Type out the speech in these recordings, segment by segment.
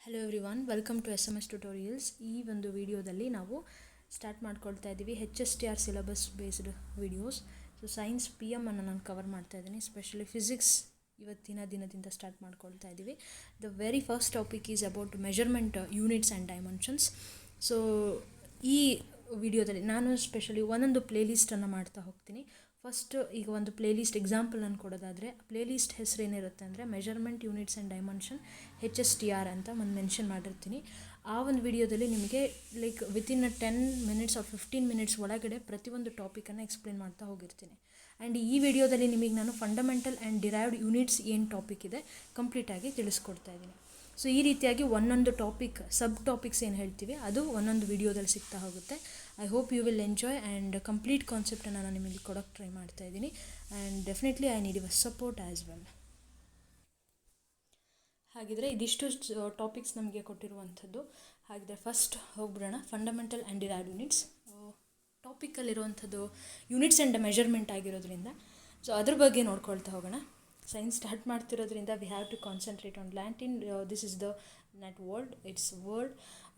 Hello everyone, welcome to SMS tutorials. ಈ ಒಂದು ವಿಡಿಯೋದಲ್ಲಿ ನಾವು ಸ್ಟಾರ್ಟ್ ಮಾಡ್ಕೊಳ್ತಾ ಇದ್ದೀವಿ HSTR syllabus based videos. So science PM ಅನ್ನು ನಾನು ಕವರ್ ಮಾಡ್ತಾ ಇದ್ದೀನಿ. ಸ್ಪೆಷಲಿ ಫಿಸಿಕ್ಸ್ ಇವತ್ತಿನ ದಿನದಿಂದ ಸ್ಟಾರ್ಟ್ ಮಾಡ್ಕೊಳ್ತಾ ಇದ್ದೀವಿ. The very first topic is about measurement units and dimensions. So ಈ ವಿಡಿಯೋದಲ್ಲಿ ನಾನು ಸ್ಪೆಷಲಿ ಒಂದೊಂದು ಪ್ಲೇಲಿಸ್ಟನ್ನು ಮಾಡ್ತಾ ಹೋಗ್ತೀನಿ. ಫಸ್ಟ್ ಈಗ ಒಂದು ಪ್ಲೇಲಿಸ್ಟ್ ಎಕ್ಸಾಂಪಲ್ ನಾನು ಕೊಡೋದಾದರೆ, ಪ್ಲೇಲಿಸ್ಟ್ ಹೆಸರು ಏನಿರುತ್ತೆ ಅಂದರೆ measurement units and dimension HSTR ಅಂತ ಒಂದು ಮೆನ್ಷನ್ ಮಾಡಿರ್ತೀನಿ. ಆ ಒಂದು ವಿಡಿಯೋದಲ್ಲಿ ನಿಮಗೆ like within 10 minutes R 15 minutes ಒಳಗಡೆ ಪ್ರತಿಯೊಂದು ಟಾಪಿಕನ್ನು ಎಕ್ಸ್ಪ್ಲೇನ್ ಮಾಡ್ತಾ ಹೋಗಿರ್ತೀನಿ. ಆ್ಯಂಡ್ ಈ ವಿಡಿಯೋದಲ್ಲಿ ನಿಮಗೆ ನಾನು ಫಂಡಮೆಂಟಲ್ ಆ್ಯಂಡ್ ಡಿರೈವ್ಡ್ ಯೂನಿಟ್ಸ್ ಏನು ಟಾಪಿಕ್ ಇದೆ ಕಂಪ್ಲೀಟಾಗಿ ತಿಳಿಸ್ಕೊಡ್ತಾ ಇದ್ದೀನಿ. ಸೊ ಈ ರೀತಿಯಾಗಿ ಒಂದೊಂದು ಟಾಪಿಕ್, ಸಬ್ ಟಾಪಿಕ್ಸ್ ಏನು ಹೇಳ್ತೀವಿ ಅದು ಒಂದೊಂದು ವಿಡಿಯೋದಲ್ಲಿ ಸಿಗ್ತಾ ಹೋಗುತ್ತೆ. I hope you will enjoy and complete ಕಾನ್ಸೆಪ್ಟನ್ನು ನಾನು ನಿಮಗೆ ಕೊಡೋಕ್ಕೆ ಟ್ರೈ ಮಾಡ್ತಾ ಇದ್ದೀನಿ. And definitely I need your support as well. ಹಾಗಿದ್ರೆ ಇದಿಷ್ಟು ಟಾಪಿಕ್ಸ್ ನಮಗೆ ಕೊಟ್ಟಿರುವಂಥದ್ದು. ಹಾಗಿದ್ರೆ ಫಸ್ಟ್ ಹೋಗ್ಬಿಡೋಣ. ಫಂಡಮೆಂಟಲ್ ಆ್ಯಂಡ್ ಡಿರೈವ್ಡ್ ಯೂನಿಟ್ಸ್ ಟಾಪಿಕಲ್ಲಿರುವಂಥದ್ದು ಯೂನಿಟ್ಸ್ ಆ್ಯಂಡ್ ಮೆಜರ್ಮೆಂಟ್ ಆಗಿರೋದ್ರಿಂದ ಸೊ ಅದ್ರ ಬಗ್ಗೆ ನೋಡ್ಕೊಳ್ತಾ ಹೋಗೋಣ. ಸೈನ್ಸ್ ಸ್ಟಾರ್ಟ್ ಮಾಡ್ತಿರೋದ್ರಿಂದ we have to concentrate on Latin. This is the net word, it's word,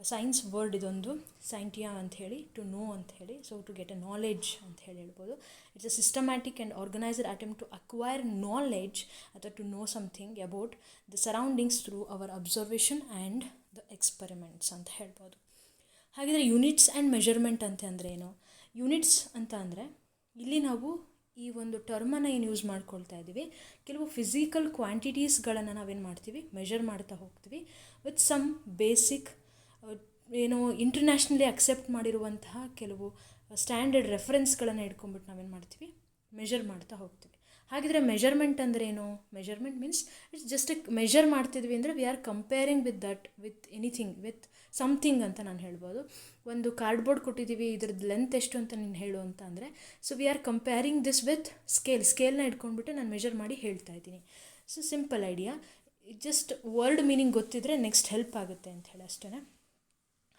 science word ಇದೊಂದು, ಸೈಂಟಿಯಾ ಅಂತ ಹೇಳಿ, ಟು ನೋ ಅಂತ ಹೇಳಿ, so to get a knowledge ಅಂತ ಹೇಳ್ಬೋದು. It's a systematic and organised attempt to acquire knowledge ಅಥವಾ to know something about the surroundings through our observation and the experiments ಅಂತ ಹೇಳ್ಬೋದು. ಹಾಗಿದ್ರೆ ಯೂನಿಟ್ಸ್ ಆ್ಯಂಡ್ ಮೆಜರ್ಮೆಂಟ್ ಅಂತ ಅಂದರೆ ಏನು? ಯೂನಿಟ್ಸ್ ಅಂತ ಅಂದರೆ ಇಲ್ಲಿ ನಾವು ಈ ಒಂದು ಟರ್ಮನ್ನು ಏನು ಯೂಸ್ ಮಾಡ್ಕೊಳ್ತಾ ಇದ್ದೀವಿ, ಕೆಲವು ಫಿಸಿಕಲ್ ಕ್ವಾಂಟಿಟೀಸ್ಗಳನ್ನು ನಾವೇನು ಮಾಡ್ತೀವಿ, ಮೆಜರ್ ಮಾಡ್ತಾ ಹೋಗ್ತೀವಿ ವಿತ್ ಸಮ್ ಬೇಸಿಕ್ ಏನು ಇಂಟರ್ನ್ಯಾಷನಲಿ ಅಕ್ಸೆಪ್ಟ್ ಮಾಡಿರುವಂತಹ ಕೆಲವು ಸ್ಟ್ಯಾಂಡರ್ಡ್ ರೆಫರೆನ್ಸ್ಗಳನ್ನು ಇಟ್ಕೊಂಡ್ಬಿಟ್ಟು ನಾವೇನು ಮಾಡ್ತೀವಿ, ಮೆಜರ್ ಮಾಡ್ತಾ ಹೋಗ್ತೀವಿ. ಹಾಗಿದ್ರೆ ಮೆಜರ್ಮೆಂಟ್ ಅಂದರೆ ಏನು? Measurement means it's just measure ಮಾಡ್ತಿದ್ವಿ ಅಂದರೆ V are comparing with that, with anything, with something ಅಂತ ನಾನು ಹೇಳ್ಬೋದು. ಒಂದು ಕಾರ್ಡ್ಬೋರ್ಡ್ ಕೊಟ್ಟಿದ್ದೀವಿ, ಇದ್ರದ್ದು ಲೆಂತ್ ಎಷ್ಟು ಅಂತ ನೀನು ಹೇಳು ಅಂತ ಅಂದರೆ, so we are comparing this with ಸ್ಕೇಲ್ನ ಇಟ್ಕೊಂಡ್ಬಿಟ್ಟು ನಾನು ಮೆಜರ್ ಮಾಡಿ ಹೇಳ್ತಾ ಇದ್ದೀನಿ. So simple idea, just word meaning ಗೊತ್ತಿದ್ರೆ ನೆಕ್ಸ್ಟ್ ಹೆಲ್ಪ್ ಆಗುತ್ತೆ ಅಂತ ಹೇಳಿ ಅಷ್ಟೇ.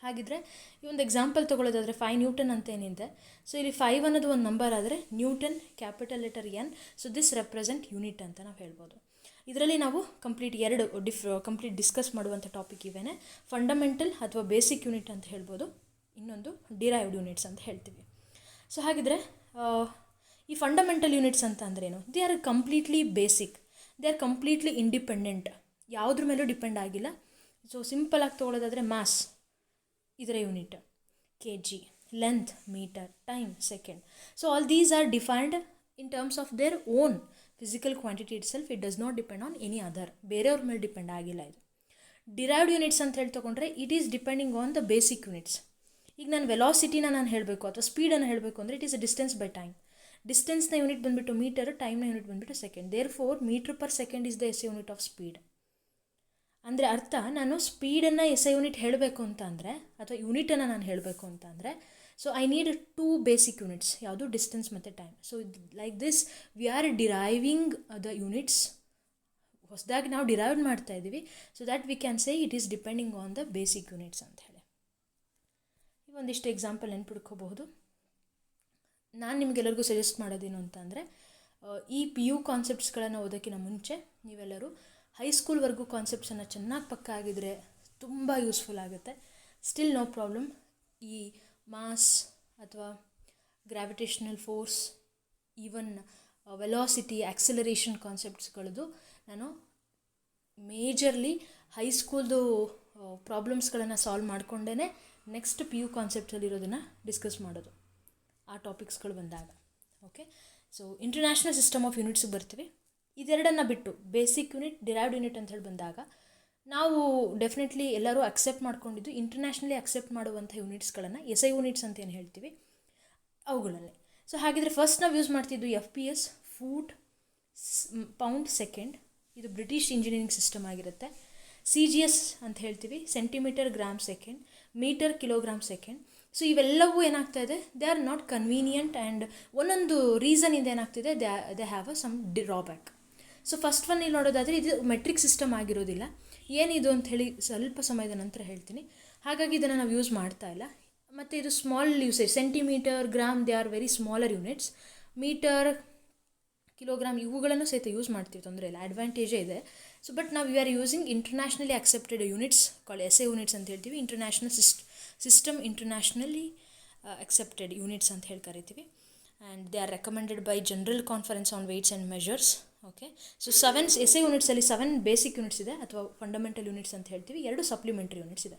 ಹಾಗಿದ್ರೆ ಈ ಒಂದು ಎಕ್ಸಾಂಪಲ್ ತೊಗೊಳ್ಳೋದಾದರೆ 5 ನ್ಯೂಟನ್ ಅಂತ ಏನಿದೆ, ಸೊ ಇಲ್ಲಿ 5 ಅನ್ನೋದು ಒಂದು ನಂಬರ್ ಆದರೆ Newton capital letter N, so this represent unit ಅಂತ ನಾವು ಹೇಳ್ಬೋದು. ಇದರಲ್ಲಿ ನಾವು ಕಂಪ್ಲೀಟ್ ಡಿಸ್ಕಸ್ ಮಾಡುವಂಥ ಟಾಪಿಕ್ ಇವೇನೆ. ಫಂಡಮೆಂಟಲ್ ಅಥವಾ ಬೇಸಿಕ್ ಯೂನಿಟ್ ಅಂತ ಹೇಳ್ಬೋದು, ಇನ್ನೊಂದು ಡಿರೈವ್ಡ್ ಯೂನಿಟ್ಸ್ ಅಂತ ಹೇಳ್ತೀವಿ. ಸೊ ಹಾಗಿದ್ರೆ ಈ ಫಂಡಮೆಂಟಲ್ ಯೂನಿಟ್ಸ್ ಅಂತ ಅಂದ್ರೇನು? They are completely basic, they are completely independent, ಯಾವುದ್ರ ಮೇಲೂ ಡಿಪೆಂಡ್ ಆಗಿಲ್ಲ. ಸೊ ಸಿಂಪಲಾಗಿ ತೊಗೊಳ್ಳೋದಾದರೆ ಮಾಸ್ ಇದರ unit kg, length metre, time second. So all these are defined in terms of their own physical quantity itself. It does not depend on any other, ಬೇರೆಯವ್ರ ಮೇಲೆ depend ಆಗಿಲ್ಲ ಇದು. Derived units ಅಂತ ಹೇಳಿ ತೊಗೊಂಡ್ರೆ it is depending on the basic units. ಈಗ ನಾನು ವೆಲಾಸಿಟಿನ ನಾನು ಹೇಳಬೇಕು ಅಥವಾ ಸ್ಪೀಡನ್ನು ಹೇಳಬೇಕು ಅಂದರೆ it is a distance by time. ಡಿಸ್ಟೆನ್ಸ್ನ ಯೂನಿಟ್ ಬಂದುಬಿಟ್ಟು ಮೀಟರ್, ಟೈಮ್ನ ಯೂನಿಟ್ ಬಂದುಬಿಟ್ಟು second. Therefore metre per second is the SI unit of speed. ಅಂದರೆ ಅರ್ಥ, ನಾನು ಸ್ಪೀಡನ್ನು SI ಯೂನಿಟ್ ಹೇಳಬೇಕು ಅಂತ ಅಂದರೆ ಅಥವಾ ಯೂನಿಟನ್ನು ನಾನು ಹೇಳಬೇಕು ಅಂತ ಅಂದರೆ, so I need 2 basic units, ಯಾವುದು ಡಿಸ್ಟೆನ್ಸ್ ಮತ್ತು time. So like this we are deriving the units. ಹೊಸದಾಗಿ ನಾವು ಡಿರೈವ್ ಮಾಡ್ತಾ ಇದ್ದೀವಿ, so that we can say it is depending on the basic units ಅಂತ ಹೇಳಿ. ಒಂದಿಷ್ಟು ಎಕ್ಸಾಂಪಲ್ ನೆನ್ಪಿಡ್ಕೋಬಹುದು. ನಾನು ನಿಮಗೆಲ್ಲರಿಗೂ ಸಜೆಸ್ಟ್ ಮಾಡೋದೇನು ಅಂತ ಅಂದರೆ, ಈ PU ಕಾನ್ಸೆಪ್ಟ್ಸ್ಗಳನ್ನು ಓದೋಕ್ಕಿಂತ ಮುಂಚೆ ನೀವೆಲ್ಲರೂ ಹೈಸ್ಕೂಲ್ವರೆಗೂ ಕಾನ್ಸೆಪ್ಟ್ಸನ್ನು ಚೆನ್ನಾಗಿ ಪಕ್ಕ ಆಗಿದ್ರೆ ತುಂಬ ಯೂಸ್ಫುಲ್ ಆಗುತ್ತೆ. Still no problem. ಈ ಮಾಸ್ ಅಥವಾ gravitational force, even velocity, acceleration ಕಾನ್ಸೆಪ್ಟ್ಸ್ಗಳದ್ದು ನಾನು ಮೇಜರ್ಲಿ ಹೈಸ್ಕೂಲ್ದು ಪ್ರಾಬ್ಲಮ್ಸ್ಗಳನ್ನು ಸಾಲ್ವ್ ಮಾಡಿಕೊಂಡೇ ನೆಕ್ಸ್ಟ್ PU ಕಾನ್ಸೆಪ್ಟ್ಸಲ್ಲಿರೋದನ್ನು ಡಿಸ್ಕಸ್ ಮಾಡೋದು ಆ ಟಾಪಿಕ್ಸ್ಗಳು ಬಂದಾಗ. Okay, so international system of ಯೂನಿಟ್ಸಿಗೆ ಬರ್ತೀವಿ. ಇದೆರಡನ್ನು ಬಿಟ್ಟು ಬೇಸಿಕ್ ಯೂನಿಟ್, ಡಿರೈವ್ಡ್ ಯೂನಿಟ್ ಅಂತ ಹೇಳಿ ಬಂದಾಗ ನಾವು ಡೆಫಿನೆಟ್ಲಿ ಎಲ್ಲರೂ ಅಕ್ಸೆಪ್ಟ್ ಮಾಡ್ಕೊಂಡಿದ್ದು ಇಂಟರ್ನ್ಯಾಷನಲಿ ಅಕ್ಸೆಪ್ಟ್ ಮಾಡುವಂಥ ಯೂನಿಟ್ಸ್ಗಳನ್ನು SI ಯೂನಿಟ್ಸ್ ಅಂತ ಏನು ಹೇಳ್ತೀವಿ ಅವುಗಳಲ್ಲೇ. ಸೊ ಹಾಗಿದ್ರೆ ಫಸ್ಟ್ ನಾವು ಯೂಸ್ ಮಾಡ್ತಿದ್ದು FPS, ಫೂಟ್, ಪೌಂಡ್, ಸೆಕೆಂಡ್. ಇದು ಬ್ರಿಟಿಷ್ ಇಂಜಿನಿಯರಿಂಗ್ ಸಿಸ್ಟಮ್ ಆಗಿರುತ್ತೆ. CGS ಅಂತ ಹೇಳ್ತೀವಿ, centimetre gram second, metre kilogram second. So ಇವೆಲ್ಲವೂ ಏನಾಗ್ತಾ ಇದೆ, they are not convenient and ಒಂದೊಂದು ರೀಸನಿಂದ ಏನಾಗ್ತಿದೆ, they have a some drawback. So first one ಇಲ್ಲಿ ನೋಡೋದಾದರೆ ಇದು ಮೆಟ್ರಿಕ್ ಸಿಸ್ಟಮ್ ಆಗಿರೋದಿಲ್ಲ. ಏನಿದು ಅಂಥೇಳಿ ಸ್ವಲ್ಪ ಸಮಯದ ನಂತರ ಹೇಳ್ತೀನಿ. ಹಾಗಾಗಿ ಇದನ್ನು ನಾವು ಯೂಸ್ ಮಾಡ್ತಾ ಇಲ್ಲ. ಮತ್ತು ಇದು small usage, centimetre, gram, they are very smaller units. Metre, kilogram ಇವುಗಳನ್ನು ಸಹಿತ ಯೂಸ್ ಮಾಡ್ತೀವಿ, ತೊಂದರೆ ಇಲ್ಲ, ಅಡ್ವಾಂಟೇಜೇ ಇದೆ. ಸೊ ಬಟ್ ನಾವು we are using internationally accepted units call S I units ಅಂತ ಹೇಳ್ತೀವಿ. International system internationally accepted units ಅಂತ ಹೇಳಿ ಕರಿತೀವಿ. And they are recommended by general conference on weights and measures. Okay, so 7 S I ಯೂನಿಟ್ಸಲ್ಲಿ 7 basic units ಇದೆ ಅಥವಾ fundamental units ಅಂತ ಹೇಳ್ತೀವಿ. 2 ಸಪ್ಲಿಮೆಂಟ್ರಿ ಯೂನಿಟ್ಸ್ ಇದೆ.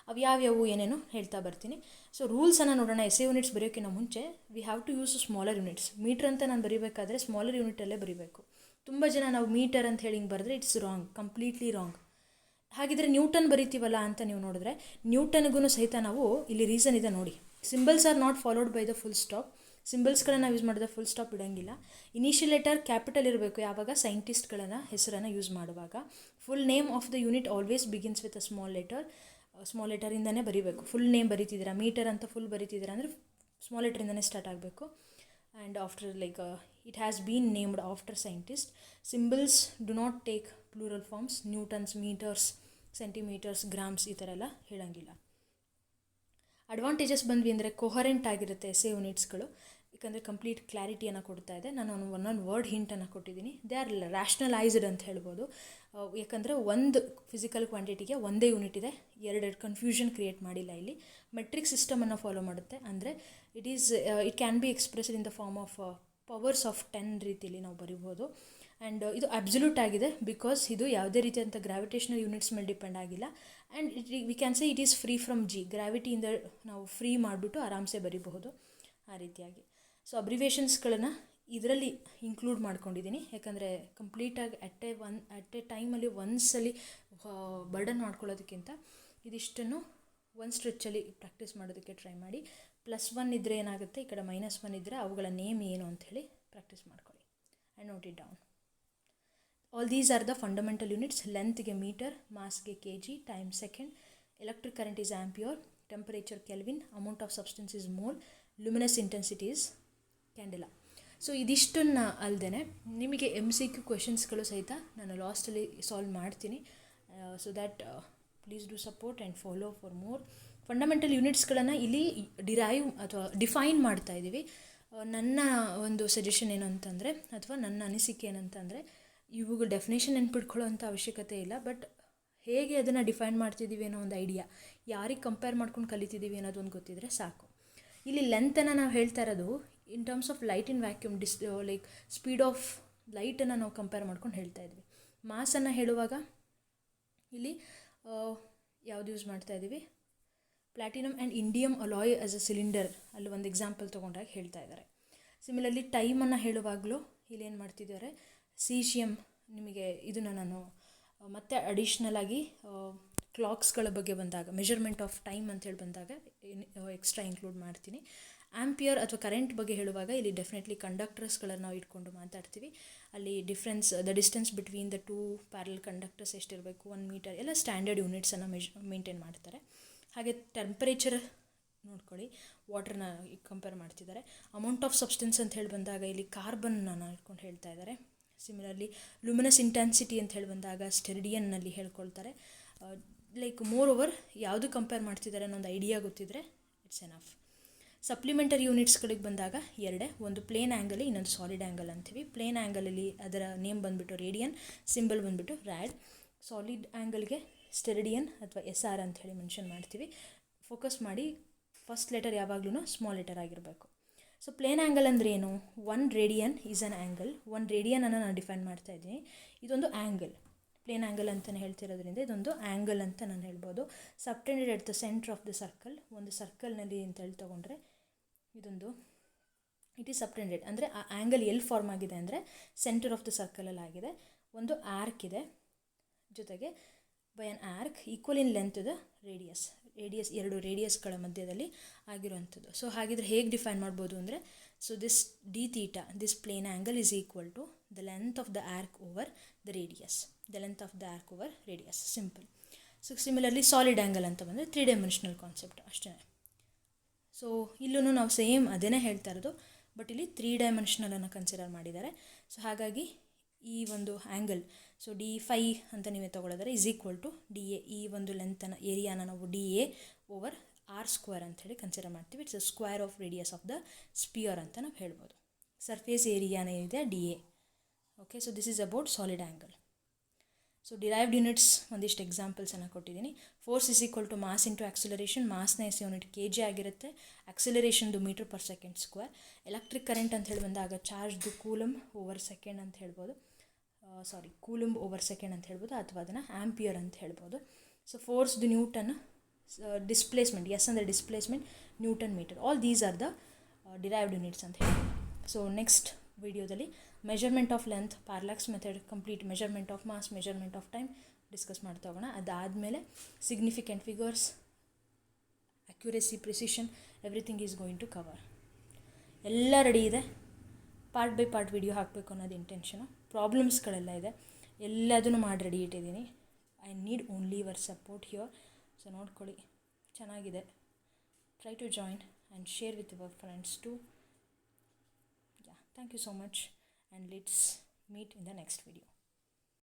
ಅವು ಯಾವ್ಯಾವು ಏನೇನು ಹೇಳ್ತಾ ಬರ್ತೀನಿ. ಸೊ ರೂಲ್ಸನ್ನು ನೋಡೋಣ. ಎಸ್ ಎ ಯೂನಿಟ್ಸ್ ಬರೆಯೋಕ್ಕಿಂತ ಮುಂಚೆ we have to use smaller units. Metre ಅಂತ ನಾನು ಬರೀಬೇಕಾದ್ರೆ ಸ್ಮಾಲರ್ ಯೂನಿಟಲ್ಲೇ ಬರೀಬೇಕು. ತುಂಬ ಜನ ನಾವು ಮೀಟರ್ ಅಂತ ಹೇಳಿ ಹಿಂಗೆ ಬರೆದ್ರೆ ಇಟ್ಸ್ ರಾಂಗ್, ಕಂಪ್ಲೀಟ್ಲಿ ರಾಂಗ್. ಹಾಗಿದ್ರೆ ನ್ಯೂಟನ್ ಬರಿತೀವಲ್ಲ ಅಂತ ನೀವು ನೋಡಿದ್ರೆ ನ್ಯೂಟನ್ಗೂ ಸಹಿತ ನಾವು ಇಲ್ಲಿ ರೀಸನ್ ಇದೆ ನೋಡಿ. Symbols are not followed by the full stop. ಸಿಂಬಲ್ಸ್ಗಳನ್ನು ಯೂಸ್ ಮಾಡಿದ್ರೆ ಫುಲ್ ಸ್ಟಾಪ್ ಇಡೋಂಗಿಲ್ಲ. ಇನಿಷಿಯಲ್ ಲೆಟರ್ ಕ್ಯಾಪಿಟಲ್ ಇರಬೇಕು ಯಾವಾಗ ಸೈಂಟಿಸ್ಟ್ಗಳನ್ನು ಹೆಸರನ್ನು ಯೂಸ್ ಮಾಡುವಾಗ. Full name of the unit always begins with a small ಲೆಟರಿಂದನೇ ಬರೀಬೇಕು. ಫುಲ್ ನೇಮ್ ಬರೀತಿದ್ದೀರಾ, ಮೀಟರ್ ಅಂತ ಫುಲ್ ಬರೀತಿದ್ದೀರಾ ಅಂದರೆ ಸ್ಮಾಲ್ ಲೆಟರಿಂದನೇ ಸ್ಟಾರ್ಟ್ ಆಗಬೇಕು. And after like it has been named after scientist. Symbols do not take plural forms. Newtons, metres, centimetres, grams ಈ ಥರ ಎಲ್ಲ ಹೇಳೋಂಗಿಲ್ಲ. ಅಡ್ವಾಂಟೇಜಸ್ ಬಂದ್ವಿ ಅಂದರೆ ಕೊಹರೆಂಟ್ ಆಗಿರುತ್ತೆ ಎಸ್ ಎ ಯೂನಿಟ್ಸ್ಗಳು, ಯಾಕಂದರೆ ಕಂಪ್ಲೀಟ್ ಕ್ಲಾರಿಟಿಯನ್ನು ಕೊಡ್ತಾ ಇದೆ. ನಾನು ಒಂದೊಂದು ವರ್ಡ್ ಹಿಂಟನ್ನು ಕೊಟ್ಟಿದ್ದೀನಿ. ದೇ ಆರ್ ರ್ಯಾಷ್ನಲೈಸ್ಡ್ ಅಂತ ಹೇಳ್ಬೋದು. ಯಾಕಂದರೆ ಒಂದು ಫಿಸಿಕಲ್ ಕ್ವಾಂಟಿಟಿಗೆ ಒಂದೇ ಯೂನಿಟ್ ಇದೆ, ಎರಡೆರಡು ಕನ್ಫ್ಯೂಷನ್ ಕ್ರಿಯೇಟ್ ಮಾಡಿಲ್ಲ. ಇಲ್ಲಿ ಮೆಟ್ರಿಕ್ ಸಿಸ್ಟಮನ್ನು ಫಾಲೋ ಮಾಡುತ್ತೆ. ಅಂದರೆ it can be expressed in the form of powers of 10 ರೀತಿಯಲ್ಲಿ ನಾವು ಬರಿಬೋದು. ಆ್ಯಂಡ್ ಇದು ಅಬ್ಸಲ್ಯೂಟ್ ಆಗಿದೆ ಬಿಕಾಸ್ ಇದು ಯಾವುದೇ ರೀತಿಯಂಥ ಗ್ರಾವಿಟೇಷನಲ್ ಯೂನಿಟ್ಸ್ ಮೇಲೆ ಡಿಪೆಂಡ್ ಆಗಿಲ್ಲ. And we can say it is free from G. ಗ್ರಾವಿಟಿಯಿಂದ ನಾವು ಫ್ರೀ ಮಾಡಿಬಿಟ್ಟು ಆರಾಮ್ಸೆ ಬರಿಬಹುದು ಆ ರೀತಿಯಾಗಿ. ಸೊ ಅಬ್ರಿವೇಷನ್ಸ್ಗಳನ್ನು ಇದರಲ್ಲಿ ಇನ್ಕ್ಲೂಡ್ ಮಾಡ್ಕೊಂಡಿದ್ದೀನಿ. ಯಾಕಂದರೆ ಕಂಪ್ಲೀಟಾಗಿ ಅಟ್ ಎ ಟೈಮಲ್ಲಿ ಒಂದ್ಸಲಿ ಬರ್ಡನ್ ಮಾಡ್ಕೊಳ್ಳೋದಕ್ಕಿಂತ ಇದಿಷ್ಟನ್ನು ಒಂದು ಸ್ಟ್ರೆಚ್ಚಲ್ಲಿ ಪ್ರಾಕ್ಟೀಸ್ ಮಾಡೋದಕ್ಕೆ ಟ್ರೈ ಮಾಡಿ. +1 ಇದ್ದರೆ ಏನಾಗುತ್ತೆ, ಈ ಕಡೆ -1 ಇದ್ದರೆ ಅವುಗಳ ನೇಮ್ ಏನು ಅಂಥೇಳಿ ಪ್ರಾಕ್ಟೀಸ್ ಮಾಡ್ಕೊಳ್ಳಿ. And note it down. All these are the fundamental units. ಲೆಂತ್ಗೆ ಮೀಟರ್, ಮಾಸ್ಗೆ kg, time second, electric current is ampere, temperature kelvin, amount of substance is mole, luminous intensity is candela. So ಇದಿಷ್ಟನ್ನು ಅಲ್ಲದೆ ನಿಮಗೆ MCQ ಕ್ವೆಶನ್ಸ್ಗಳು ಸಹಿತ ನಾನು ಲಾಸ್ಟಲ್ಲಿ solve ಮಾಡ್ತೀನಿ. So that please do support and follow for more. Fundamental ಯೂನಿಟ್ಸ್ಗಳನ್ನು ಇಲ್ಲಿ derive ಅಥವಾ ಡಿಫೈನ್ ಮಾಡ್ತಾ ಇದ್ದೀವಿ. ನನ್ನ ಒಂದು ಸಜೆಷನ್ ಏನು ಅಂತಂದರೆ ಅಥವಾ ನನ್ನ ಅನಿಸಿಕೆ ಏನಂತಂದರೆ ಇವುಗಳು ಡೆಫಿನೇಷನ್ ನೆನ್ಪಿಟ್ಕೊಳ್ಳೋ ಅಂಥ ಅವಶ್ಯಕತೆ ಇಲ್ಲ. ಬಟ್ ಹೇಗೆ ಅದನ್ನು ಡಿಫೈನ್ ಮಾಡ್ತಿದ್ದೀವಿ ಅನ್ನೋ ಒಂದು ಐಡಿಯಾ, ಯಾರಿಗೆ ಕಂಪೇರ್ ಮಾಡ್ಕೊಂಡು ಕಲಿತಿದ್ದೀವಿ ಅನ್ನೋದೊಂದು ಗೊತ್ತಿದ್ದರೆ ಸಾಕು. ಇಲ್ಲಿ ಲೆಂತನ್ನು ನಾವು ಹೇಳ್ತಾ ಇರೋದು ಇನ್ terms of light in vacuum like speed of ಲೈಟನ್ನು ನಾವು ಕಂಪೇರ್ ಮಾಡ್ಕೊಂಡು ಹೇಳ್ತಾ ಇದ್ವಿ. ಮಾಸನ್ನು ಹೇಳುವಾಗ ಇಲ್ಲಿ ಯಾವುದು ಯೂಸ್ ಮಾಡ್ತಾ ಇದ್ದೀವಿ, platinum and indium alloy as a cylinder ಅಲ್ಲಿ ಒಂದು ಎಕ್ಸಾಂಪಲ್ ತೊಗೊಂಡಾಗ ಹೇಳ್ತಾ ಇದ್ದಾರೆ. ಸಿಮಿಲರ್ಲಿ ಟೈಮನ್ನು ಹೇಳುವಾಗಲೂ ಇಲ್ಲಿ ಏನು ಮಾಡ್ತಿದ್ದಾರೆ, ಸೀಶಿಯಮ್. ನಿಮಗೆ ಇದನ್ನು ನಾನು ಮತ್ತೆ ಅಡಿಷ್ನಲ್ ಆಗಿ ಕ್ಲಾಕ್ಸ್ಗಳ ಬಗ್ಗೆ ಬಂದಾಗ, ಮೆಷರ್ಮೆಂಟ್ ಆಫ್ ಟೈಮ್ ಅಂತೇಳಿ ಬಂದಾಗ ಎಕ್ಸ್ಟ್ರಾ ಇನ್ಕ್ಲೂಡ್ ಮಾಡ್ತೀನಿ. ಆಂಪಿಯರ್ ಅಥವಾ ಕರೆಂಟ್ ಬಗ್ಗೆ ಹೇಳುವಾಗ ಇಲ್ಲಿ ಡೆಫಿನೆಟ್ಲಿ ಕಂಡಕ್ಟರ್ಸ್ಗಳನ್ನು ನಾವು ಇಟ್ಕೊಂಡು ಮಾತಾಡ್ತೀವಿ. ಅಲ್ಲಿ the distance between the 2 parallel conductors ಎಷ್ಟಿರಬೇಕು, 1 ಮೀಟರ್ ಎಲ್ಲ ಸ್ಟ್ಯಾಂಡರ್ಡ್ ಯೂನಿಟ್ಸನ್ನು ಮೇಂಟೈನ್ ಮಾಡ್ತಾರೆ. ಹಾಗೆ ಟೆಂಪರೇಚರ್ ನೋಡ್ಕೊಳ್ಳಿ, ವಾಟರ್ನ ಕಂಪೇರ್ ಮಾಡ್ತಿದ್ದಾರೆ. ಅಮೌಂಟ್ ಆಫ್ ಸಬ್ಸ್ಟೆನ್ಸ್ ಅಂತ ಹೇಳಿ ಬಂದಾಗ ಇಲ್ಲಿ ಕಾರ್ಬನ್ನ ಇಟ್ಕೊಂಡು ಹೇಳ್ತಾ ಇದ್ದಾರೆ. ಸಿಮಿಲರ್ಲಿ ಲುಮಿನಸ್ ಇಂಟೆನ್ಸಿಟಿ ಅಂತ ಹೇಳಿ ಬಂದಾಗ ಸ್ಟೆರಿಡಿಯನ್ನಲ್ಲಿ ಹೇಳ್ಕೊಳ್ತಾರೆ. ಲೈಕ್ ಮೋರ್ ಓವರ್ ಯಾವುದು ಕಂಪೇರ್ ಮಾಡ್ತಿದ್ದಾರೆ ಅನ್ನೋ ಒಂದು ಐಡಿಯಾ ಗೊತ್ತಿದ್ದರೆ ಇಟ್ಸ್ ಎನಫ್. ಸಪ್ಲಿಮೆಂಟರಿ ಯೂನಿಟ್ಸ್ಗಳಿಗೆ ಬಂದಾಗ ಎರಡೇ, ಒಂದು ಪ್ಲೇನ್ ಆ್ಯಂಗಲ್, ಇನ್ನೊಂದು ಸಾಲಿಡ್ ಆ್ಯಂಗಲ್ ಅಂತೀವಿ. ಪ್ಲೇನ್ ಆ್ಯಂಗಲಲ್ಲಿ ಅದರ ನೇಮ್ ಬಂದುಬಿಟ್ಟು ರೇಡಿಯನ್, ಸಿಂಬಲ್ ಬಂದುಬಿಟ್ಟು ರ್ಯಾಡ್. ಸಾಲಿಡ್ ಆ್ಯಂಗಲ್ಗೆ ಸ್ಟೆರಿಡಿಯನ್ ಅಥವಾ SR ಅಂಥೇಳಿ ಮೆನ್ಷನ್ ಮಾಡ್ತೀವಿ. ಫೋಕಸ್ ಮಾಡಿ ಫಸ್ಟ್ ಲೆಟರ್ ಯಾವಾಗಲೂ ಸ್ಮಾಲ್ ಲೆಟರ್ ಆಗಿರಬೇಕು. ಸೊ ಪ್ಲೇನ್ ಆ್ಯಂಗಲ್ ಅಂದರೆ ಏನು, 1 ರೇಡಿಯನ್ ಈಸ್ ಅನ್ ಆ್ಯಂಗಲ್. 1 ರೇಡಿಯನನ್ನು ನಾನು ಡಿಫೈನ್ ಮಾಡ್ತಾ ಇದ್ದೀನಿ. ಇದೊಂದು ಆ್ಯಂಗಲ್, ಪ್ಲೇನ್ ಆ್ಯಂಗಲ್ ಅಂತಲೇ ಹೇಳ್ತಿರೋದ್ರಿಂದ ಇದೊಂದು ಆ್ಯಂಗಲ್ ಅಂತ ನಾನು ಹೇಳ್ಬೋದು. Subtended at the centre of the circle. ಒಂದು ಸರ್ಕಲ್ನಲ್ಲಿ ಅಂತ ಹೇಳಿ ತೊಗೊಂಡ್ರೆ ಇದೊಂದು ಇಟ್ ಈಸ್ ಸಬ್ಟೆಂಡೆಡ್. ಅಂದರೆ ಆ ಆ್ಯಂಗಲ್ ಎಲ್ಲಿ ಫಾರ್ಮ್ ಆಗಿದೆ ಅಂದರೆ ಸೆಂಟರ್ ಆಫ್ ದ ಸರ್ಕಲಲ್ಲಿ ಆಗಿದೆ. ಒಂದು ಆರ್ಕ್ ಇದೆ, ಜೊತೆಗೆ by on arc equal in length the radius. ಎರಡು ರೇಡಿಯಸ್ಗಳ ಮಧ್ಯದಲ್ಲಿ ಆಗಿರುವಂಥದ್ದು. ಸೊ ಹಾಗಿದ್ರೆ ಹೇಗೆ ಡಿಫೈನ್ ಮಾಡ್ಬೋದು ಅಂದರೆ, so this d theta, this plane angle is equal to the length of the arc over the radius. The length of the arc over radius, simple. So similarly solid angle ಅಂತ ಬಂದರೆ 3 dimensional concept ಅಷ್ಟೇ. So ಇಲ್ಲೂ ನಾವು same ಅದೇನೇ ಹೇಳ್ತಾ ಇರೋದು, but ಇಲ್ಲಿ 3 ಡೈಮೆನ್ಷನಲನ್ನು consider ಮಾಡಿದ್ದಾರೆ. ಸೊ ಹಾಗಾಗಿ ಈ ಒಂದು ಆ್ಯಂಗಲ್, ಸೊ d5 ಅಂತ ನೀವೇ ತೊಗೊಳ್ಳೋದಾರೆ ಈಸ್ ಈಕ್ವಲ್ ಟು DA. ಈ ಒಂದು ಲೆಂತನ್ನು ಏರಿಯಾನ ನಾವು DA ಓವರ್ r² ಅಂಥೇಳಿ ಕನ್ಸಿಡರ್ ಮಾಡ್ತೀವಿ. It's a square of radius of the sphere ಅಂತ ನಾವು ಹೇಳ್ಬೋದು. ಸರ್ಫೇಸ್ ಏರಿಯಾನೇ ಇದೆ DA. Okay, so this is about solid angle. So derived units ಒಂದಿಷ್ಟು ಎಕ್ಸಾಂಪಲ್ಸನ್ನು ಕೊಟ್ಟಿದ್ದೀನಿ. Force is equal to mass into acceleration. ಮಾಸ್ನ ಎಸ್ ಯೂನಿಟ್ ಕೆ ಜಿ ಆಗಿರುತ್ತೆ. ಆಕ್ಸಿಲರೇಷನ್ದು metre per second square. Electric current ಅಂತ ಹೇಳಿ ಬಂದಾಗ ಚಾರ್ಜ್ದು ಕೂಲಮ್ ಓವರ್ ಸೆಕೆಂಡ್ ಅಂತ ಹೇಳ್ಬೋದು. ಕೂಲಮ್ ಓವರ್ ಸೆಕೆಂಡ್ ಅಂತ ಹೇಳ್ಬೋದು, ಅಥವಾ ಅದನ್ನು ಆ್ಯಂಪಿಯರ್ ಅಂತ ಹೇಳ್ಬೋದು. ಸೊ ಫೋರ್ಸ್ದು ನ್ಯೂಟನ್, ಡಿಸ್ಪ್ಲೇಸ್ಮೆಂಟ್ ಎಸ್ ಅಂದರೆ displacement, newton metre. All these are the derived units ಅಂತ ಹೇಳಿ. ಸೊ ನೆಕ್ಸ್ಟ್ ವಿಡಿಯೋದಲ್ಲಿ measurement of length, parallax method, complete measurement of mass, measurement of time discuss ಮಾಡ್ತಾ ಹೋಗೋಣ. ಅದಾದಮೇಲೆ significant figures, accuracy, precision, everything is going to cover. ಎಲ್ಲ ready ಇದೆ. Part by part video ಹಾಕಬೇಕು ಅನ್ನೋದು ಇಂಟೆನ್ಷನು. ಪ್ರಾಬ್ಲಮ್ಸ್ಗಳೆಲ್ಲ ಇದೆ, ಎಲ್ಲದನ್ನು ಮಾಡಿ ರೆಡಿ ಇಟ್ಟಿದ್ದೀನಿ. I need only your support here. So ನೋಡ್ಕೊಳ್ಳಿ, ಚೆನ್ನಾಗಿದೆ. Try to join and share with your friends too. Thank you so much, and let's meet in the next video.